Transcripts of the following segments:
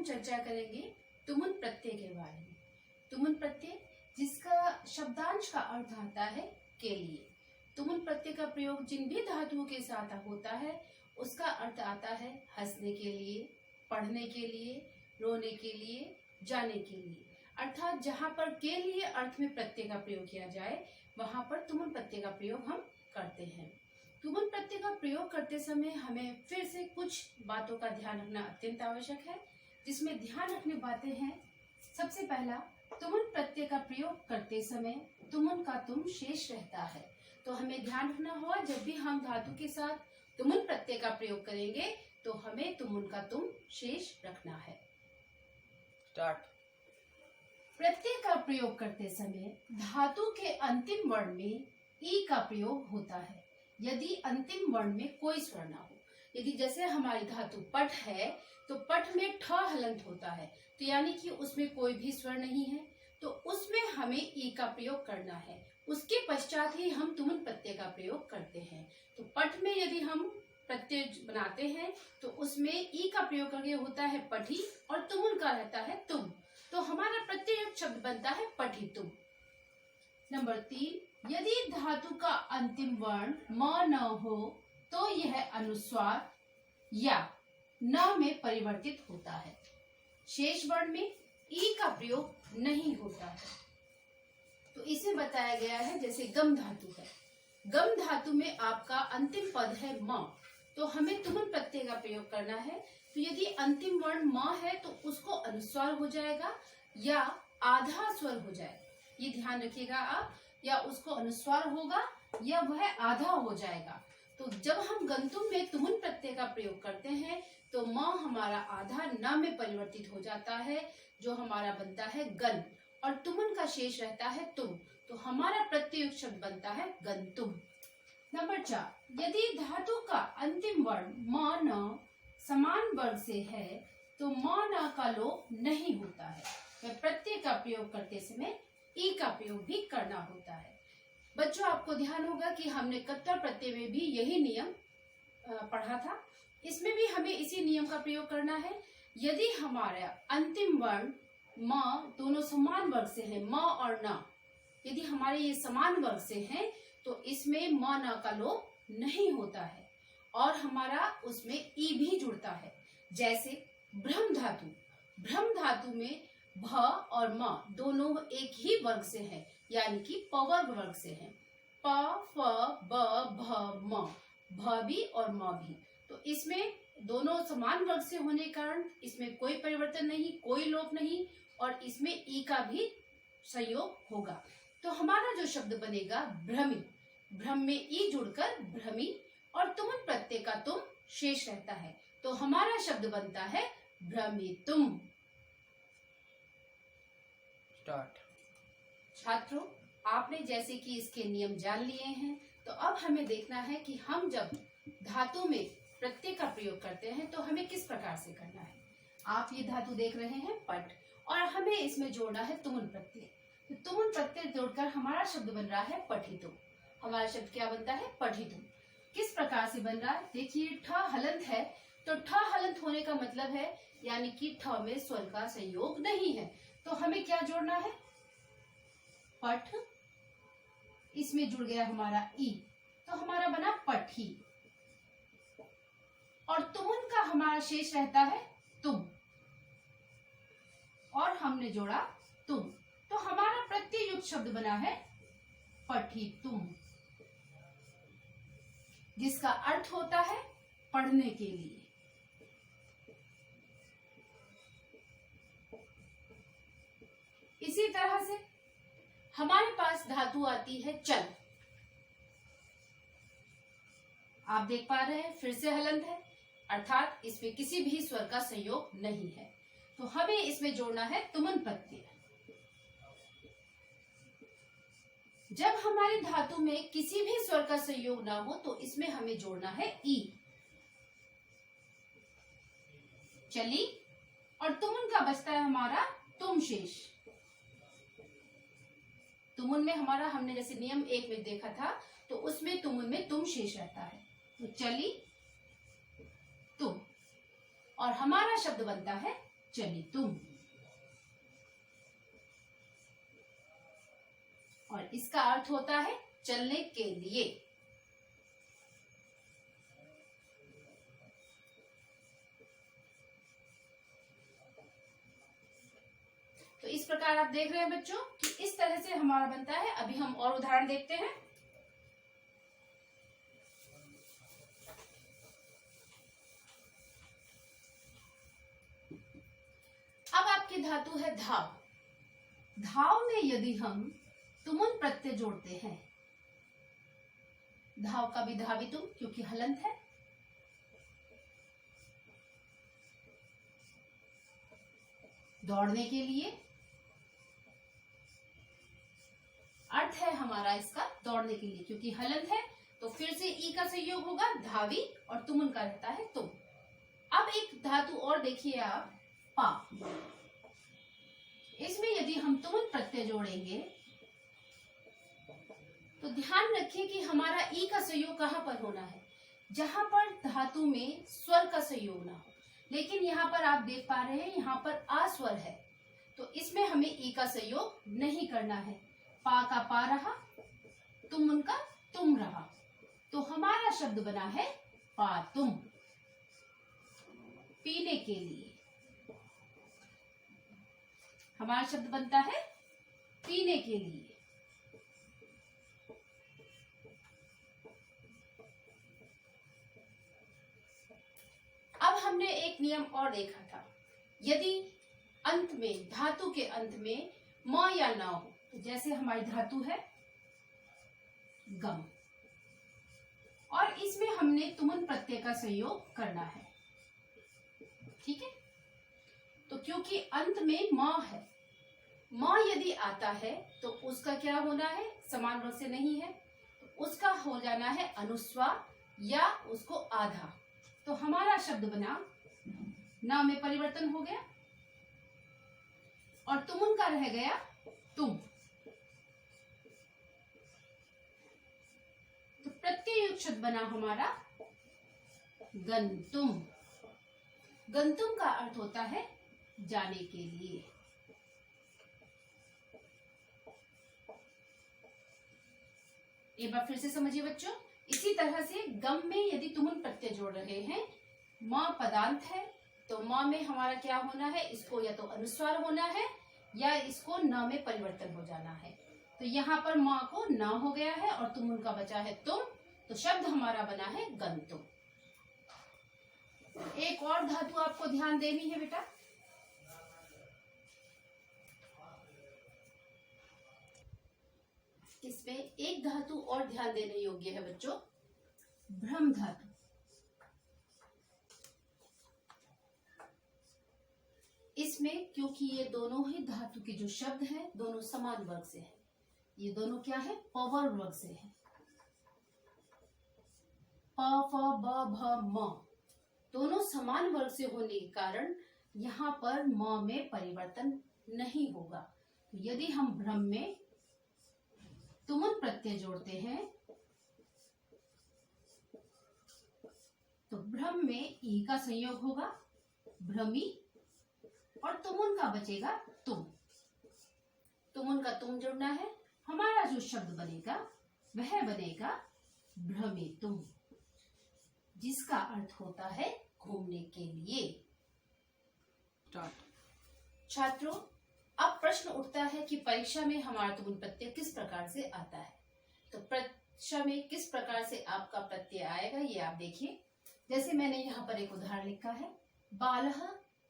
चर्चा करेंगे तुमुन प्रत्यय के बारे में। तुमुन प्रत्यय जिसका शब्दांश का अर्थ आता है के लिए। तुमुन प्रत्यय का प्रयोग जिन भी धातुओं के साथ होता है उसका अर्थ आता है हंसने के लिए, पढ़ने के लिए, रोने के लिए, जाने के लिए। अर्थात जहाँ पर के लिए अर्थ में प्रत्यय का प्रयोग किया जाए वहां पर तुमुन प्रत्यय का प्रयोग हम करते हैं। तुमुन प्रत्यय का प्रयोग करते समय हमें फिर से कुछ बातों का ध्यान रखना अत्यंत आवश्यक है, जिसमें ध्यान रखने बातें हैं। सबसे पहला, तुमुन प्रत्यय का प्रयोग करते समय तुमुन का तुम शेष रहता है। तो हमें ध्यान रखना होगा जब भी हम धातु के साथ तुमुन प्रत्यय का प्रयोग करेंगे तो हमें तुमुन का तुम शेष रखना है। स्टार्ट। प्रत्यय का प्रयोग करते समय धातु के अंतिम वर्ण में ई का प्रयोग होता है यदि अंतिम वर्ण में कोई स्वर ना हो। यदि जैसे हमारी धातु पठ है तो पठ में ठ हलंत होता है, तो यानी कि उसमें कोई भी स्वर नहीं है, तो उसमें हमें ई का प्रयोग करना है। उसके पश्चात ही हम तुमुन प्रत्यय का प्रयोग करते हैं। तो पठ में यदि हम प्रत्यय बनाते हैं तो उसमें ई का प्रयोग करके होता है पठी और तुमुन का रहता है तुम, तो हमारा प्रत्यय शब्द बनता है पठितुम। नंबर 3, यदि धातु का अंतिम वर्ण म न हो तो यह अनुस्वार या न में परिवर्तित होता है। शेष वर्ण में ई का प्रयोग नहीं होता है। तो इसे बताया गया है जैसे गम धातु है। गम धातु में आपका अंतिम पद है म, तो हमें तुमुन प्रत्यय का प्रयोग करना है। तो यदि अंतिम वर्ण म है तो उसको अनुस्वार हो जाएगा या आधा स्वर हो जाएगा, ये ध्यान रखिएगा आप। या उसको अनुस्वार होगा या वह आधा हो जाएगा। तो जब हम गंतुम में तुमुन प्रत्यय का प्रयोग करते हैं तो म हमारा आधा न में परिवर्तित हो जाता है, जो हमारा बनता है गन, और तुमुन का शेष रहता है तुम, तो हमारा प्रत्ययुक्त शब्द बनता है गंतुम। नंबर 4, यदि धातु का अंतिम वर्ण म न समान वर्ग से है तो म न का लोप नहीं होता है। वह प्रत्यय का प्रयोग करते समय ई का प्रयोग भी करना होता है। बच्चों, आपको ध्यान होगा कि हमने कर्ता प्रत्यय में भी यही नियम पढ़ा था। इसमें भी हमें इसी नियम का प्रयोग करना है। यदि हमारा अंतिम वर्ण म दोनों समान वर्ग से है, म और न, यदि हमारे ये समान वर्ग से हैं तो इसमें म न का लोप नहीं होता है और हमारा उसमें ई भी जुड़ता है। जैसे भ्रम धातु, भ्रम धातु में भ और म दोनों एक ही वर्ग से हैं, यानी कि पवर्ग वर्ग से हैं। प, फ, ब, भ, म, भ भी और म भी। तो इसमें दोनों समान वर्ग से होने के कारण इसमें कोई परिवर्तन नहीं, कोई लोप नहीं, और इसमें ई का भी संयोग होगा। तो हमारा जो शब्द बनेगा भ्रमी, भ्रम में ई जुड़कर भ्रमी, और तुमुन प्रत्यय का तुम शेष रहता है, तो हमारा शब्द बनता है भ्रमितुम। स्टार्ट। छात्रों, आपने जैसे कि इसके नियम जान लिए हैं, तो अब हमें देखना है कि हम जब धातु में प्रत्यय का प्रयोग करते हैं तो हमें किस प्रकार से करना है। आप ये धातु देख रहे हैं पट, और हमें इसमें जोड़ना है तुमुन प्रत्यय। तो तुमुन प्रत्यय जोड़कर हमारा शब्द बन रहा है पठितुम। हमारा शब्द क्या बनता है? पठितुम। किस प्रकार से बन रहा है? देखिए, ठ हलंत है, तो ठ हलंत होने का मतलब है यानी कि ठ में स्वर का संयोग नहीं है, तो हमें क्या जोड़ना है? पठ, इसमें जुड़ गया हमारा ई, तो हमारा बना पठी, और तुमुन का हमारा शेष रहता है तुम, और हमने जोड़ा तुम, तो हमारा प्रत्यय युक्त शब्द बना है पठितुम, जिसका अर्थ होता है पढ़ने के लिए। इसी तरह से हमारे पास धातु आती है चल। आप देख पा रहे हैं फिर से हलंत है, अर्थात इसमें किसी भी स्वर का संयोग नहीं है, तो हमें इसमें जोड़ना है तुमुन प्रत्यय। जब हमारी धातु में किसी भी स्वर का संयोग ना हो तो इसमें हमें जोड़ना है ई। चली, और तुमुन का बचता है हमारा तुम शेष। तुमुन में हमारा हमने जैसे नियम 1 में देखा था, तो उसमें तुमुन में तुम शेष रहता है, तो चली तुम, और हमारा शब्द बनता है चलितुम। और इसका अर्थ होता है चलने के लिए। तो इस प्रकार आप देख रहे हैं बच्चों कि इस तरह से हमारा बनता है। अभी हम और उदाहरण देखते हैं। अब आपकी धातु है धाव। धाव में यदि हम तुमुन प्रत्यय जोड़ते हैं, धाव का भी धावितुम क्योंकि हलंत है, दौड़ने के लिए, अर्थ है हमारा इसका दौड़ने के लिए क्योंकि हलंत है, तो फिर से ई का संयोग होगा धावी और तुमुन का रहता है तुम। अब एक धातु और देखिए आप, पा। इसमें यदि हम तुमुन प्रत्यय जोड़ेंगे तो ध्यान रखिए कि हमारा ई का संयोग कहां पर होना है, जहां पर धातु में स्वर का संयोग ना हो। लेकिन यहाँ पर आप देख पा रहे हैं यहाँ पर आ स्वर है, तो इसमें हमें ई का संयोग नहीं करना है। पा का पा रहा, तुमुन का तुम रहा, तो हमारा शब्द बना है पातुम, पीने के लिए। हमारा शब्द बनता है पीने के लिए। अब हमने एक नियम और देखा था, यदि अंत में, धातु के अंत में म या ना हो, तो जैसे हमारी धातु है गम, और इसमें हमने तुमुन प्रत्यय का संयोग करना है। ठीक है, तो क्योंकि अंत में म है, म यदि आता है तो उसका क्या होना है, समान वर्ग से नहीं है, तो उसका हो जाना है अनुस्वार या उसको आधा। तो हमारा शब्द बना, ना में परिवर्तन हो गया और तुमुन का रह गया तुम। तो प्रत्यय शब्द बना हमारा गंतुम। गंतुम का अर्थ होता है जाने के लिए। एक बार फिर से समझिए बच्चों, इसी तरह से गम में यदि तुमुन प्रत्यय जोड़ रहे हैं, म पदांत है, तो म में हमारा क्या होना है, इसको या तो अनुस्वार होना है या इसको न में परिवर्तन हो जाना है। तो यहाँ पर म को न हो गया है और तुमुन का बचा है तुम, तो शब्द हमारा बना है गंतुम। एक और धातु आपको ध्यान देनी है बेटा, इसमें एक धातु और ध्यान देने योग्य है बच्चों, भ्रम धातु। इसमें क्योंकि ये दोनों ही धातु के जो शब्द हैं दोनों समान वर्ग से हैं, ये दोनों क्या है, पवर वर्ग से है। प फ ब भ म दोनों समान वर्ग से होने के कारण यहाँ पर म में परिवर्तन नहीं होगा। यदि हम भ्रम में तुमुन प्रत्यय जोड़ते हैं तो भ्रम में ई का संयोग होगा भ्रमी, और तुमुन का बचेगा तुम। तुमुन का तुम जोड़ना है, हमारा जो शब्द बनेगा वह बनेगा भ्रमितुम, जिसका अर्थ होता है घूमने के लिए। छात्रों, अब प्रश्न उठता है कि परीक्षा में हमारा तुमुन प्रत्यय किस प्रकार से आता है। तो परीक्षा में किस प्रकार से आपका प्रत्यय आएगा ये आप देखिए। जैसे मैंने यहाँ पर एक उदाहरण लिखा है, बालः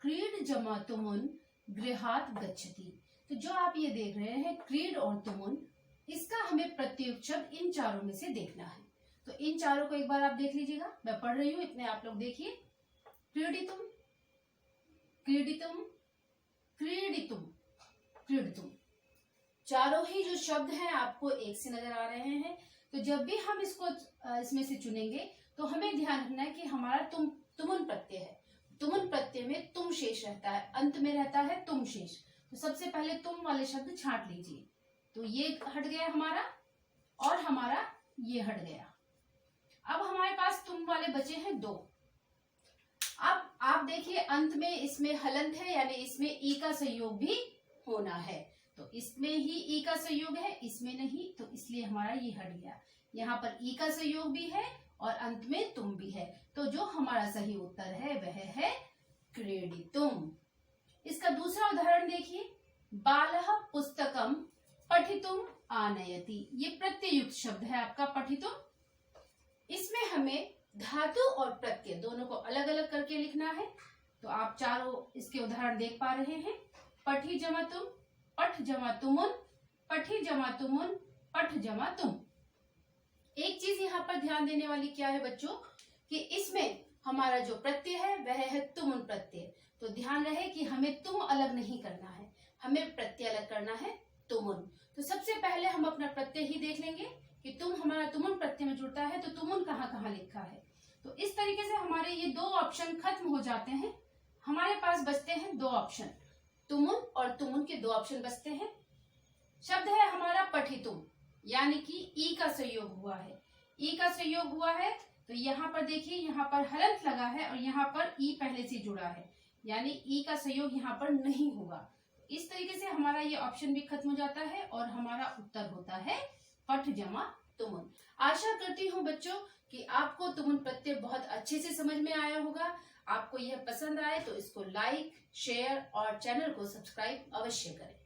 क्रीड जमा तुमुन गृहात गच्छति। तो जो आप ये देख रहे हैं क्रीड और तुमुन, इसका हमें प्रत्युक्त शब्द इन चारों में से देखना है। तो इन चारों को एक बार आप देख लीजिएगा, मैं पढ़ रही हूँ, इतने आप लोग देखिए। क्रीडितुम, क्रीडितुम, क्रीडितुम, क्रीडितुम, चारों ही जो शब्द हैं आपको एक से नजर आ रहे हैं। तो जब भी हम इसको इसमें से चुनेंगे तो हमें ध्यान रखना है कि हमारा तुमुन प्रत्यय है। तुमुन प्रत्यय में तुम शेष रहता है, अंत में रहता है तुम शेष। तो सबसे पहले तुम वाले शब्द छांट लीजिए। तो ये हट गया हमारा और हमारा ये हट गया। अब हमारे पास तुम वाले बचे हैं दो। अब आप देखिए अंत में इसमें हलंत है, यानी इसमें ई का संयोग भी होना है, तो इसमें ही ई का संयोग है, इसमें नहीं, तो इसलिए हमारा ये हट गया। यहाँ पर ई का संयोग भी है और अंत में तुम भी है, तो जो हमारा सही उत्तर है वह है क्रीडितुम। इसका दूसरा उदाहरण देखिए, बालः पुस्तकम पठितुम आनयति। ये प्रत्ययुक्त शब्द है आपका पठितुम। इसमें हमें धातु और प्रत्यय दोनों को अलग अलग करके लिखना है, तो आप चारों इसके उदाहरण देख पा रहे हैं। पठी जमा तुम, पठ जमा तुमुन, पठी जमा तुमुन, पठ जमा तुम। एक चीज यहाँ पर ध्यान देने वाली क्या है बच्चों, कि इसमें हमारा जो प्रत्यय है वह है तुमुन प्रत्यय, तो ध्यान रहे कि हमें तुम अलग नहीं करना है, हमें प्रत्यय अलग करना है तुमुन। तो सबसे पहले हम अपना प्रत्यय ही देख लेंगे कि तुम हमारा तुमुन प्रत्यय में जुड़ता है, तो तुमुन कहाँ कहाँ लिखा है। तो इस तरीके से हमारे ये दो ऑप्शन खत्म हो जाते हैं। हमारे पास बचते हैं दो ऑप्शन, तुमुन और तुमुन के दो ऑप्शन बचते हैं। शब्द है हमारा पठितुम, यानी कि ई का संयोग हुआ है। ई का संयोग हुआ है तो यहाँ पर देखिए, यहाँ पर हलंत लगा है और यहाँ पर ई पहले से जुड़ा है, यानी ई का संयोग यहाँ पर नहीं होगा। इस तरीके से हमारा ये ऑप्शन भी खत्म हो जाता है और हमारा उत्तर होता है पठ जमा तुमुन। आशा करती हूँ बच्चों कि आपको तुमुन प्रत्यय बहुत अच्छे से समझ में आया होगा। आपको यह पसंद आए तो इसको लाइक, शेयर और चैनल को सब्सक्राइब अवश्य करें।